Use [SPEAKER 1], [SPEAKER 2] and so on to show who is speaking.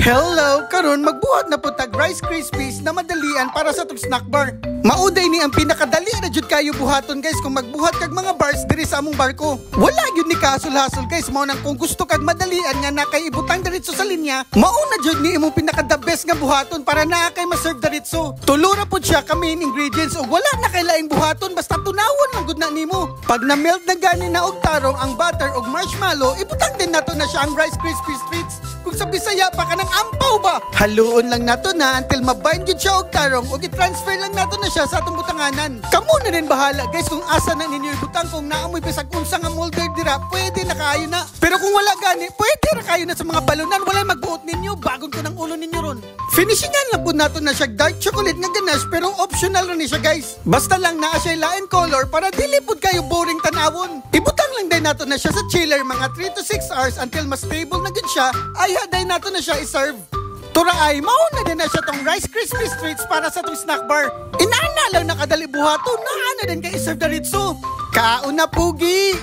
[SPEAKER 1] Hello! Karon magbuhat na po tag Rice Krispies na madalian para sa tong snack bar. Mauday ni ang pinakadali na jud kayo buhaton guys kung magbuhat kag mga bars diri sa among barko. Wala yun ni kasol-hasol guys, mao nang kung gusto kag madalian nga na kay ibutang diretso sa linya, mao na jud ni imong pinaka-the best nga buhaton para naa kay ma-serve diretso. Tulura pod siya ka main ingredients ug wala na kay laing buhaton basta tunawon lang gud na nimo. Pag na-melt na gani na og tarong ang butter ug marshmallow, ibutang din nato na siya ang Rice Krispies treats. Kung sa Bisaya pa ka ng ampaw ba? Haluon lang nato na until mabind yun siya og tarong ug i-transfer lang nato na siya sa atong butanganan. Kamu na rin bahala guys kung asa na ninyo ibutang, kung naamoy bisag unsa nga molder dira, pwede na kayo na. Pero kung wala gani, pwede na kayo na sa mga balunan, wala magbuot ninyo, bagon ko ng ulo ninyo ron. Finishingan lang po nato na siya dark chocolate nga ganache pero optional ron ni siya guys. Basta lang naa siya lain color para dili pud kayo boring tanawon. Ibutang lang din nato na siya sa chiller mga 3 to 6 hours until mas stable na gid siya. Ay haday nato na siya i-serve. Tura ay, mauna din na siya tong Rice Krispies treats para sa tong snack bar. Inaana lang nakadali buhaton, naana din kay i-serve na ritso. Kaon na pugi!